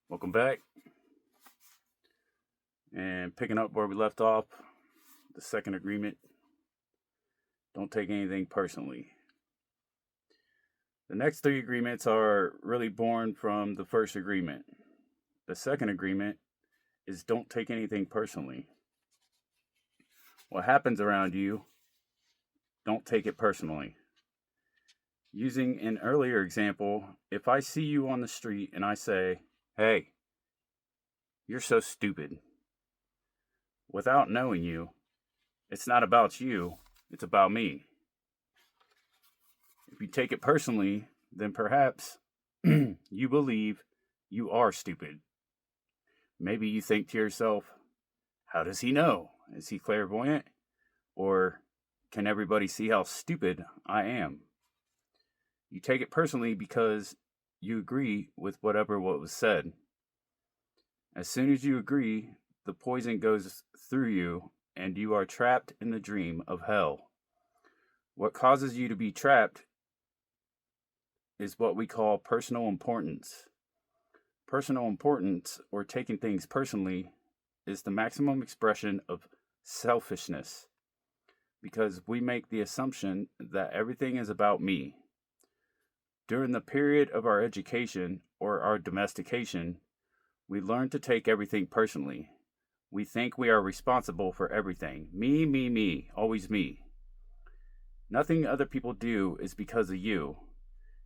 Welcome back. And picking up where we left off, the second agreement, don't take anything personally. The next three agreements are really born from the first agreement. The second agreement is don't take anything personally. What happens around you, don't take it personally. Using an earlier example, if I see you on the street and I say, "Hey, you're so stupid," without knowing you, it's not about you, it's about me. If you take it personally, then perhaps you believe you are stupid. Maybe you think to yourself, how does he know? Is he clairvoyant? Or can everybody see how stupid I am? You take it personally because you agree with what was said. As soon as you agree, the poison goes through you and you are trapped in the dream of hell. What causes you to be trapped is what we call personal importance. Personal importance, or taking things personally, is the maximum expression of selfishness because we make the assumption that everything is about me. During the period of our education or our domestication, we learn to take everything personally. We think we are responsible for everything. Me, always me. Nothing other people do is because of you.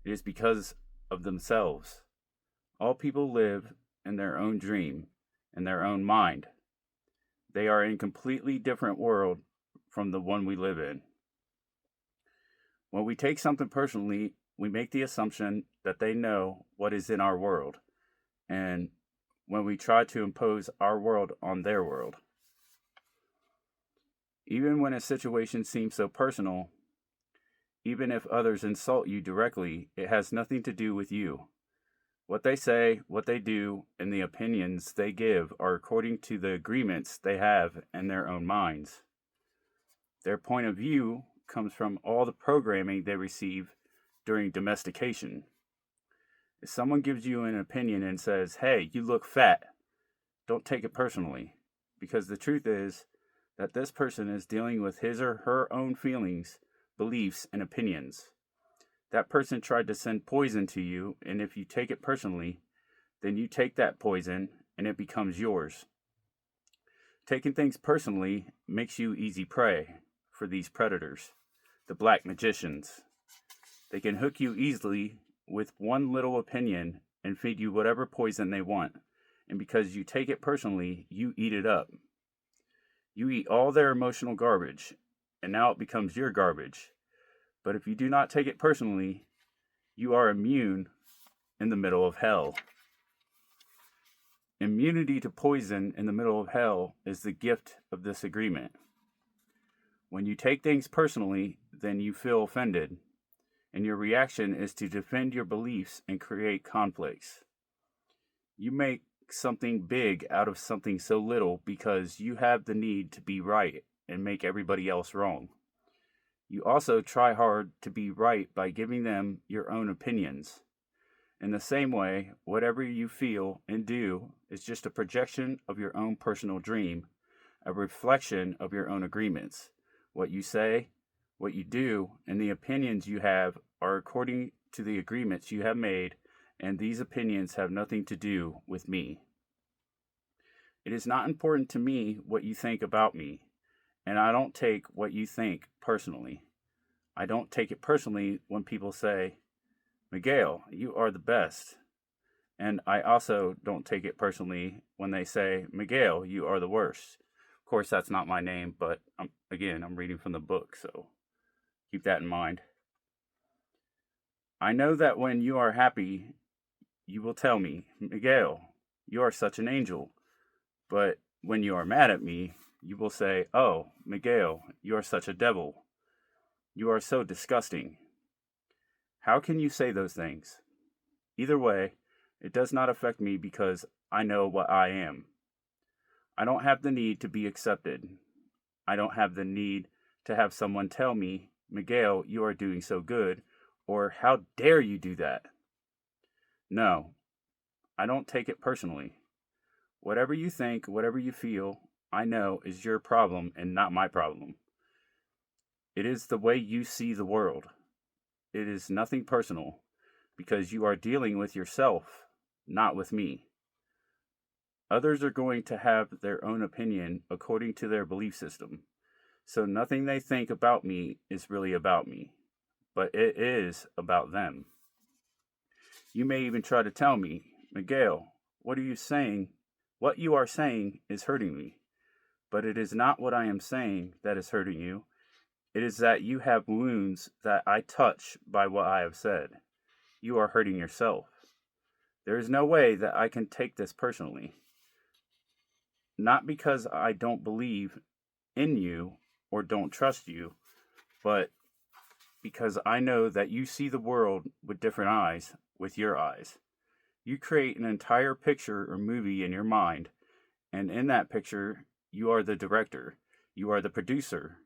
It is because of themselves. All people live in their own dream, in their own mind. They are in a completely different world from the one we live in. When we take something personally, we make the assumption that they know what is in our world, and when we try to impose our world on their world. Even when a situation seems so personal, even if others insult you directly, it has nothing to do with you. What they say, what they do, and the opinions they give are according to the agreements they have in their own minds. Their point of view comes from all the programming they receive during domestication. If someone gives you an opinion and says, "Hey, you look fat," don't take it personally, because the truth is that this person is dealing with his or her own feelings, beliefs, and opinions. That person tried to send poison to you, and if you take it personally, then you take that poison and it becomes yours. Taking things personally makes you easy prey for these predators, the black magicians. They can hook you easily with one little opinion and feed you whatever poison they want, and because you take it personally, you eat it up. You eat all their emotional garbage, and now it becomes your garbage. But if you do not take it personally, you are immune in the middle of hell. Immunity to poison in the middle of hell is the gift of this agreement. When you take things personally, then you feel offended, and your reaction is to defend your beliefs and create conflicts. You make something big out of something so little because you have the need to be right and make everybody else wrong. You also try hard to be right by giving them your own opinions. In the same way, whatever you feel and do is just a projection of your own personal dream, a reflection of your own agreements. What you say, what you do, and the opinions you have are according to the agreements you have made, and these opinions have nothing to do with me. It is not important to me what you think about me, and I don't take what you think personally. I don't take it personally when people say, "Miguel, you are the best." And I also don't take it personally when they say, "Miguel, you are the worst." Of course, that's not my name, but I'm reading from the book, so keep that in mind. I know that when you are happy, you will tell me, "Miguel, you are such an angel." But when you are mad at me, you will say, "Oh, Miguel, you are such a devil. You are so disgusting." How can you say those things? Either way, it does not affect me because I know what I am. I don't have the need to be accepted. I don't have the need to have someone tell me, "Miguel, you are doing so good," or "How dare you do that?" No, I don't take it personally. Whatever you think, whatever you feel, I know is your problem and not my problem. It is the way you see the world. It is nothing personal because you are dealing with yourself, not with me. Others are going to have their own opinion according to their belief system. So nothing they think about me is really about me, but it is about them. You may even try to tell me, Miguel, what are you saying? What you are saying is hurting me. But it is not what I am saying that is hurting you. It is that you have wounds that I touch by what I have said. You are hurting yourself. There is no way that I can take this personally. Not because I don't believe in you or don't trust you, but because I know that you see the world with different eyes, with your eyes. You create an entire picture or movie in your mind, and in that picture, you are the director, you are the producer,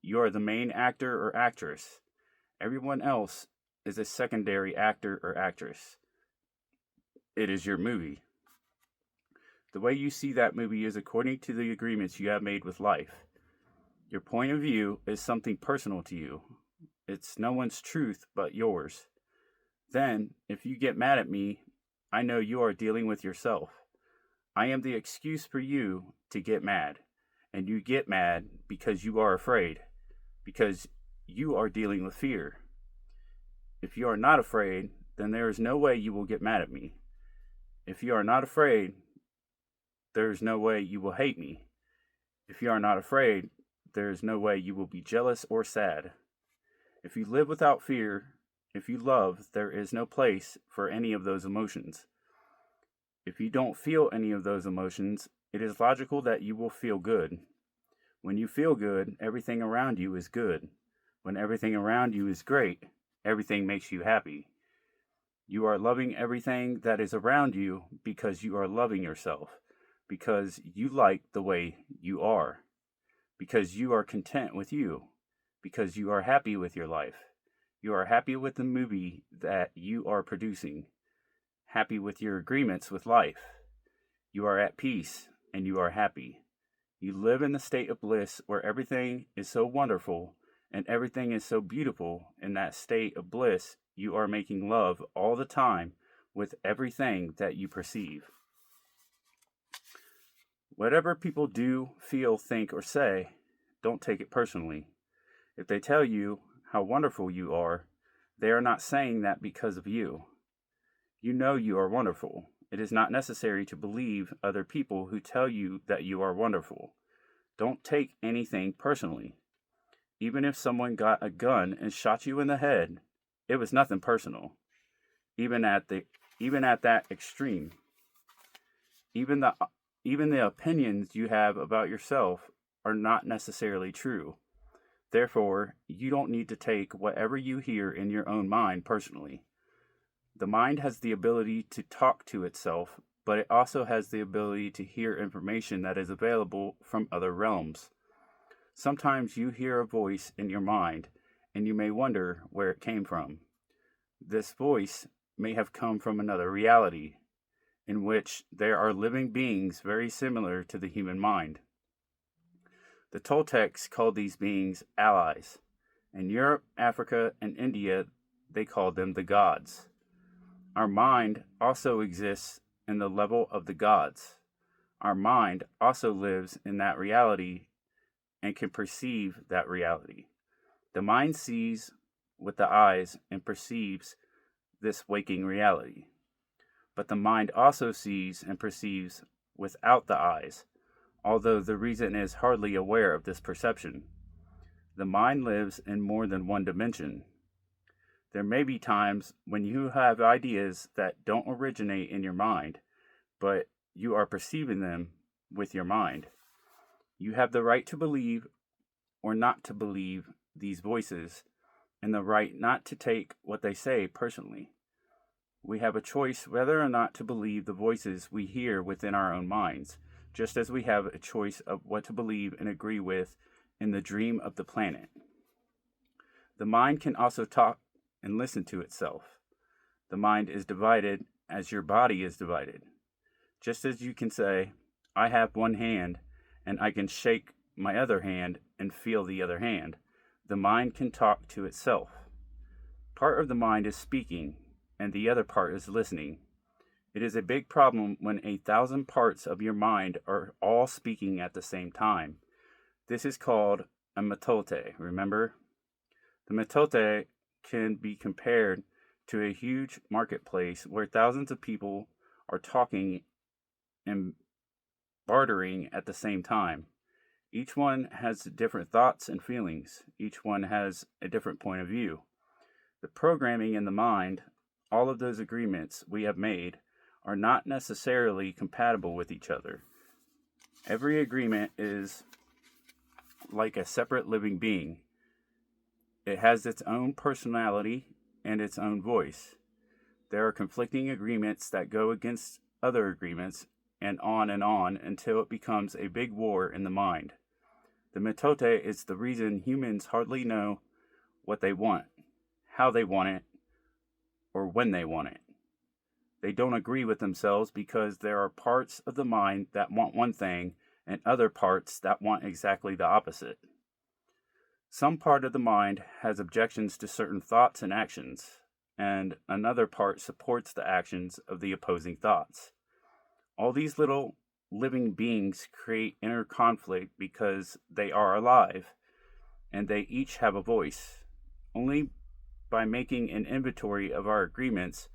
you are the main actor or actress. Everyone else is a secondary actor or actress. It is your movie. The way you see that movie is according to the agreements you have made with life. Your point of view is something personal to you. It's no one's truth but yours. Then, if you get mad at me, I know you are dealing with yourself. I am the excuse for you to get mad. And you get mad because you are afraid. Because you are dealing with fear. If you are not afraid, then there is no way you will get mad at me. If you are not afraid, there is no way you will hate me. If you are not afraid, there is no way you will be jealous or sad. If you live without fear, if you love, there is no place for any of those emotions. If you don't feel any of those emotions, it is logical that you will feel good. When you feel good, everything around you is good. When everything around you is great, everything makes you happy. You are loving everything that is around you because you are loving yourself, because you like the way you are, because you are content with you, because you are happy with your life. You are happy with the movie that you are producing, happy with your agreements with life. You are at peace and you are happy. You live in the state of bliss where everything is so wonderful and everything is so beautiful. In that state of bliss, you are making love all the time with everything that you perceive. Whatever people do, feel, think, or say, don't take it personally. If they tell you how wonderful you are, they are not saying that because of you. You know you are wonderful. It is not necessary to believe other people who tell you that you are wonderful. Don't take anything personally. Even if someone got a gun and shot you in the head, it was nothing personal. Even at that extreme. Even the opinions you have about yourself are not necessarily true. Therefore, you don't need to take whatever you hear in your own mind personally. The mind has the ability to talk to itself, but it also has the ability to hear information that is available from other realms. Sometimes you hear a voice in your mind, and you may wonder where it came from. This voice may have come from another reality, in which there are living beings very similar to the human mind. The Toltecs called these beings allies. In Europe, Africa, and India, they called them the gods. Our mind also exists in the level of the gods. Our mind also lives in that reality and can perceive that reality. The mind sees with the eyes and perceives this waking reality. But the mind also sees and perceives without the eyes, although the reason is hardly aware of this perception. The mind lives in more than one dimension. There may be times when you have ideas that don't originate in your mind, but you are perceiving them with your mind. You have the right to believe or not to believe these voices, and the right not to take what they say personally. We have a choice whether or not to believe the voices we hear within our own minds, just as we have a choice of what to believe and agree with in the dream of the planet. The mind can also talk and listen to itself. The mind is divided as your body is divided. Just as you can say, I have one hand and I can shake my other hand and feel the other hand, the mind can talk to itself. Part of the mind is speaking and the other part is listening. It is a big problem when 1,000 parts of your mind are all speaking at the same time. This is called a metote, remember? The metote can be compared to a huge marketplace where thousands of people are talking and bartering at the same time. Each one has different thoughts and feelings. Each one has a different point of view. The programming in the mind, all of those agreements we have made, are not necessarily compatible with each other. Every agreement is like a separate living being. It has its own personality and its own voice. There are conflicting agreements that go against other agreements, and on until it becomes a big war in the mind. The metote is the reason humans hardly know what they want, how they want it, or when they want it. They don't agree with themselves because there are parts of the mind that want one thing and other parts that want exactly the opposite. Some part of the mind has objections to certain thoughts and actions, and another part supports the actions of the opposing thoughts. All these little living beings create inner conflict because they are alive, and they each have a voice. Only by making an inventory of our agreements,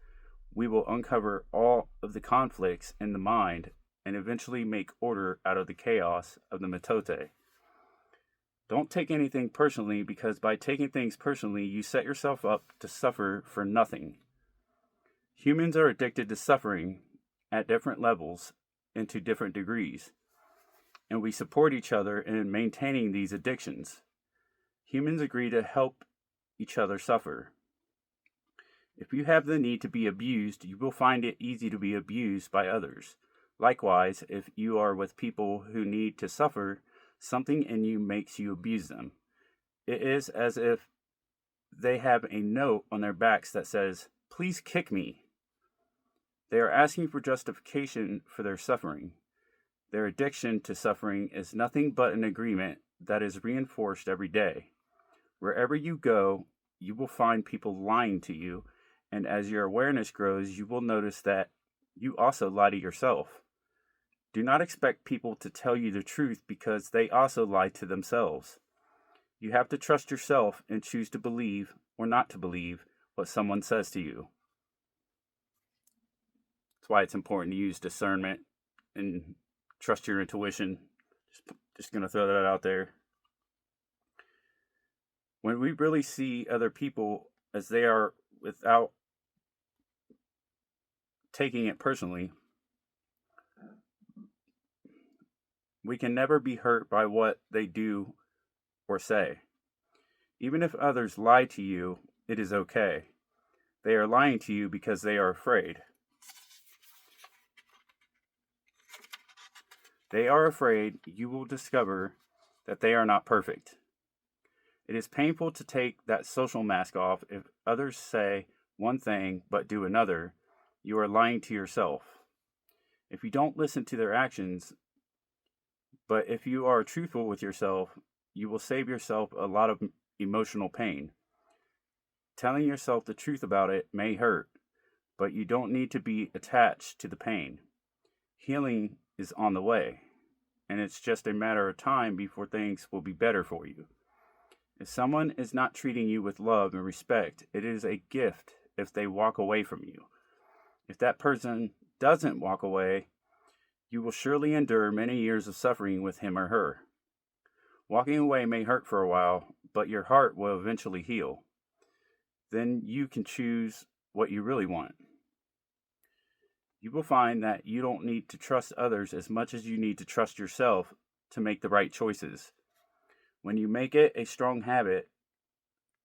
we will uncover all of the conflicts in the mind and eventually make order out of the chaos of the metote. Don't take anything personally, because by taking things personally, you set yourself up to suffer for nothing. Humans are addicted to suffering at different levels and to different degrees, and we support each other in maintaining these addictions. Humans agree to help each other suffer. If you have the need to be abused, you will find it easy to be abused by others. Likewise, if you are with people who need to suffer, something in you makes you abuse them. It is as if they have a note on their backs that says, "Please kick me." They are asking for justification for their suffering. Their addiction to suffering is nothing but an agreement that is reinforced every day. Wherever you go, you will find people lying to you, and as your awareness grows, you will notice that you also lie to yourself. Do not expect people to tell you the truth, because they also lie to themselves. You have to trust yourself and choose to believe or not to believe what someone says to you. That's why it's important to use discernment and trust your intuition. Just going to throw that out there. When we really see other people as they are without taking it personally, we can never be hurt by what they do or say. Even if others lie to you, it is okay. They are lying to you because they are afraid. They are afraid you will discover that they are not perfect. It is painful to take that social mask off. If others say one thing but do another, you are lying to yourself. If you don't listen to their actions, but if you are truthful with yourself, you will save yourself a lot of emotional pain. Telling yourself the truth about it may hurt, but you don't need to be attached to the pain. Healing is on the way, and it's just a matter of time before things will be better for you. If someone is not treating you with love and respect, it is a gift if they walk away from you. If that person doesn't walk away, you will surely endure many years of suffering with him or her. Walking away may hurt for a while, but your heart will eventually heal. Then you can choose what you really want. You will find that you don't need to trust others as much as you need to trust yourself to make the right choices. When you make it a strong habit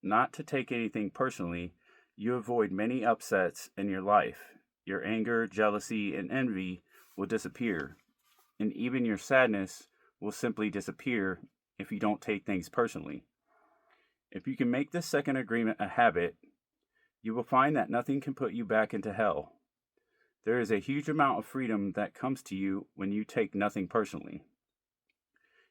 not to take anything personally, you avoid many upsets in your life. Your anger, jealousy, and envy will disappear, and even your sadness will simply disappear if you don't take things personally. If you can make this second agreement a habit, you will find that nothing can put you back into hell. There is a huge amount of freedom that comes to you when you take nothing personally.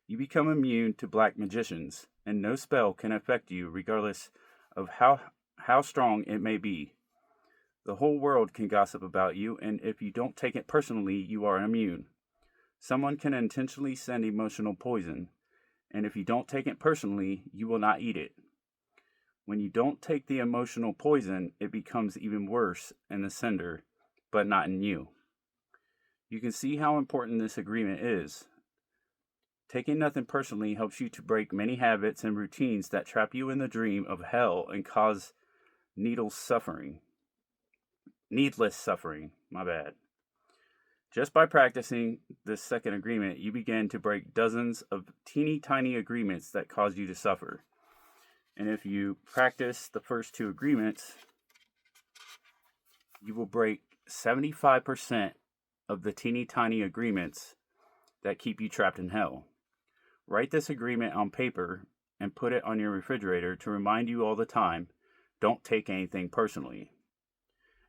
You become immune to black magicians, and no spell can affect you regardless of how strong it may be. The whole world can gossip about you, and if you don't take it personally, you are immune. Someone can intentionally send emotional poison, and if you don't take it personally, you will not eat it. When you don't take the emotional poison, it becomes even worse in the sender, but not in you. You can see how important this agreement is. Taking nothing personally helps you to break many habits and routines that trap you in the dream of hell and cause needless suffering. Just by practicing this second agreement, you begin to break dozens of teeny tiny agreements that cause you to suffer. And if you practice the first two agreements, you will break 75% of the teeny tiny agreements that keep you trapped in hell. Write this agreement on paper and put it on your refrigerator to remind you all the time, don't take anything personally.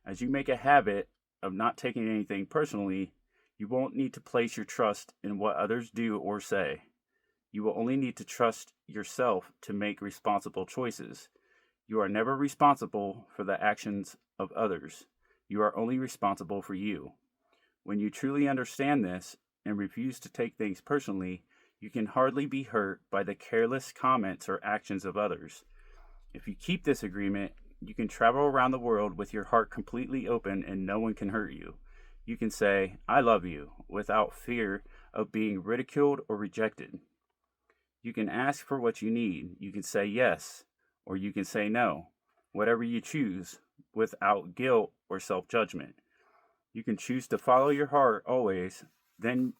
As you make a habit of not taking anything personally, you won't need to place your trust in what others do or say. You will only need to trust yourself to make responsible choices. You are never responsible for the actions of others. You are only responsible for you. When you truly understand this and refuse to take things personally, you can hardly be hurt by the careless comments or actions of others. If you keep this agreement, you can travel around the world with your heart completely open and no one can hurt you. You can say, I love you, without fear of being ridiculed or rejected. You can ask for what you need. You can say yes, or you can say no, whatever you choose, without guilt or self-judgment. You can choose to follow your heart always. Then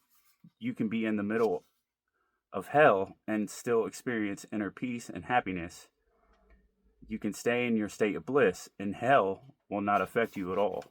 you can be in the middle of hell and still experience inner peace and happiness. You can stay in your state of bliss, and hell will not affect you at all.